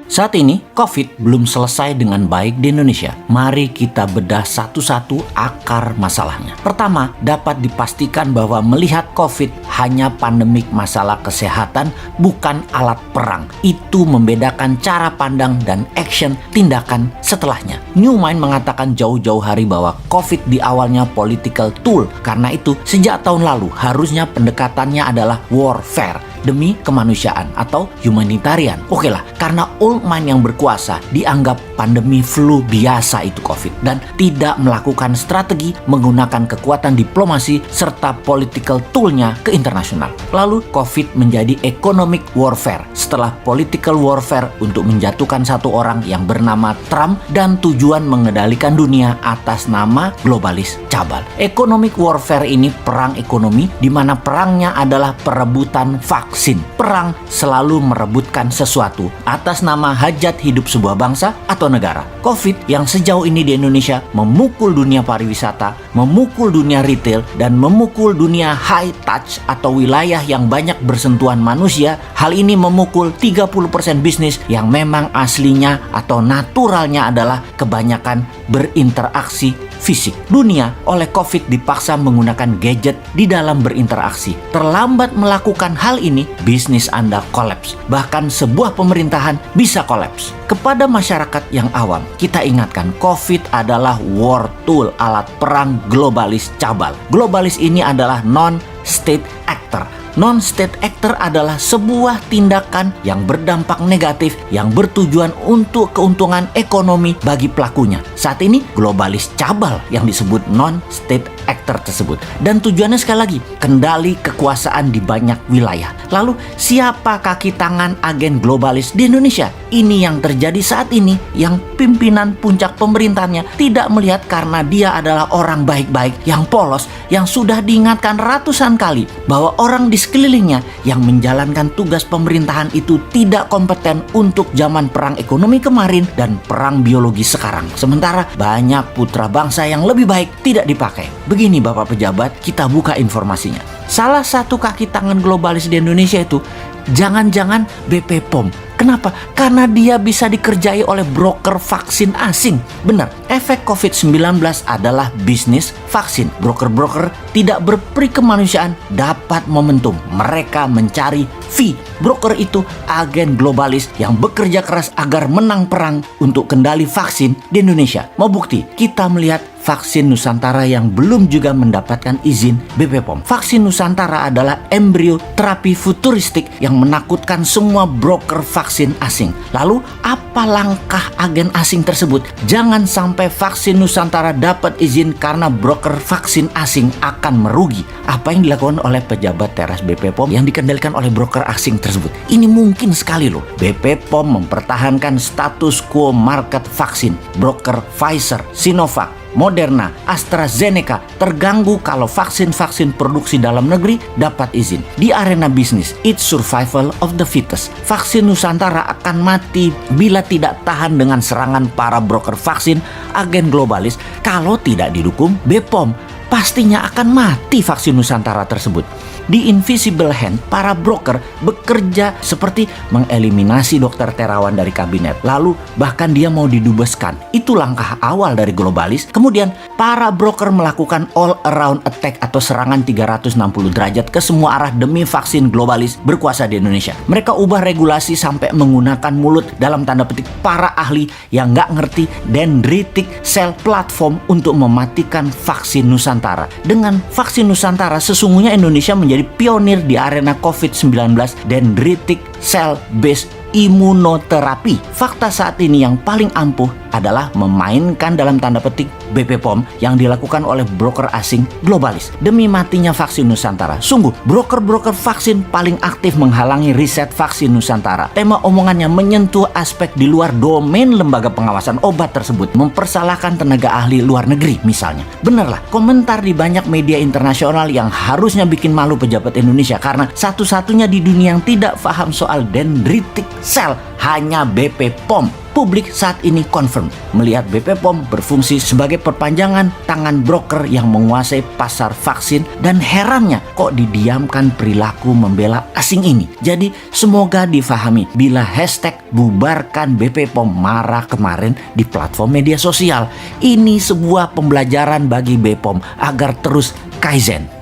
Saat ini, COVID belum selesai dengan baik di Indonesia. Mari kita bedah satu-satu akar masalahnya. Pertama, dapat dipastikan bahwa melihat COVID hanya pandemik masalah kesehatan, bukan alat perang. Itu membedakan cara pandang dan action tindakan setelahnya. Newmind mengatakan jauh-jauh hari bahwa COVID di awalnya political tool. Karena itu, sejak tahun lalu harusnya pendekatannya adalah warfare demi kemanusiaan atau humanitarian. Oke lah, karena old mind yang berkuasa dianggap pandemi flu biasa itu COVID dan tidak melakukan strategi menggunakan kekuatan diplomasi serta political toolnya ke internasional. Lalu COVID menjadi economic warfare setelah political warfare untuk menjatuhkan satu orang yang bernama Trump dan tujuan mengendalikan dunia atas nama globalis cabal. Economic warfare ini perang ekonomi di mana perangnya adalah perebutan vaksin. Perang selalu merebutkan sesuatu atas nama hajat hidup sebuah bangsa atau negara. COVID yang sejauh ini di Indonesia memukul dunia pariwisata, memukul dunia retail, dan memukul dunia high touch atau wilayah yang banyak bersentuhan manusia. Hal ini memukul 30% bisnis yang memang aslinya atau naturalnya adalah kebanyakan berinteraksi fisik. Dunia oleh COVID dipaksa menggunakan gadget di dalam berinteraksi. Terlambat melakukan hal ini, bisnis Anda kolaps. Bahkan sebuah pemerintahan bisa kolaps. Kepada masyarakat yang awam, kita ingatkan COVID adalah war tool, alat perang globalis cabal. Globalis ini adalah non-state actor. Non-state actor adalah sebuah tindakan yang berdampak negatif yang bertujuan untuk keuntungan ekonomi bagi pelakunya. Saat ini globalis cabal yang disebut non-state actor tersebut. Dan tujuannya sekali lagi, kendali kekuasaan di banyak wilayah. Lalu siapa kaki tangan agen globalis di Indonesia? Ini yang terjadi saat ini, yang pimpinan puncak pemerintahnya tidak melihat karena dia adalah orang baik-baik yang polos, yang sudah diingatkan ratusan kali bahwa orang di sekelilingnya yang menjalankan tugas pemerintahan itu tidak kompeten untuk zaman perang ekonomi kemarin dan perang biologi sekarang. Sementara banyak putra bangsa yang lebih baik tidak dipakai. Begini Bapak pejabat, kita buka informasinya. Salah satu kaki tangan globalis di Indonesia itu jangan-jangan BP POM. Kenapa? Karena dia bisa dikerjai oleh broker vaksin asing. Benar, efek COVID-19 adalah bisnis vaksin. Broker-broker tidak berperi kemanusiaan dapat momentum. Mereka mencari fee. Broker itu agen globalis yang bekerja keras agar menang perang untuk kendali vaksin di Indonesia. Mau bukti? Kita melihat vaksin Nusantara yang belum juga mendapatkan izin BP POM. Vaksin Nusantara adalah embrio terapi futuristik yang menakutkan semua broker vaksin asing. Lalu apa langkah agen asing tersebut? Jangan sampai vaksin Nusantara dapat izin karena broker vaksin asing akan merugi. Apa yang dilakukan oleh pejabat teras BP POM yang dikendalikan oleh broker asing tersebut? Ini mungkin sekali loh. BP POM mempertahankan status quo market vaksin. Broker Pfizer, Sinovac, Moderna, AstraZeneca terganggu kalau vaksin-vaksin produksi dalam negeri dapat izin. Di arena bisnis, it's survival of the fittest. Vaksin Nusantara akan mati bila tidak tahan dengan serangan para broker vaksin agen globalis. Kalau tidak didukung BPOM, pastinya akan mati vaksin Nusantara tersebut. Di invisible hand, para broker bekerja seperti mengeliminasi dokter terawan dari kabinet. Lalu bahkan dia mau didubeskan. Itu langkah awal dari globalis. Kemudian para broker melakukan all around attack atau serangan 360 derajat ke semua arah demi vaksin globalis berkuasa di Indonesia. Mereka ubah regulasi sampai menggunakan mulut dalam tanda petik para ahli yang nggak ngerti dendritic cell platform untuk mematikan vaksin Nusantara. Dengan vaksin Nusantara sesungguhnya Indonesia menjadi pionir di arena COVID-19 dendritic cell based imunoterapi. Fakta saat ini yang paling ampuh adalah memainkan dalam tanda petik BP POM yang dilakukan oleh broker asing globalis demi matinya vaksin Nusantara. Sungguh, broker-broker vaksin paling aktif menghalangi riset vaksin Nusantara. Tema omongannya menyentuh aspek di luar domain lembaga pengawasan obat tersebut, mempersalahkan tenaga ahli luar negeri misalnya. Benarlah, komentar di banyak media internasional yang harusnya bikin malu pejabat Indonesia karena satu-satunya di dunia yang tidak paham soal dendritic cell hanya BP POM. Publik saat ini confirm melihat BP POM berfungsi sebagai perpanjangan tangan broker yang menguasai pasar vaksin, dan herannya kok didiamkan perilaku membela asing ini. Jadi semoga difahami bila hashtag bubarkan BP POM marah kemarin di platform media sosial. Ini sebuah pembelajaran bagi BPOM agar terus kaizen.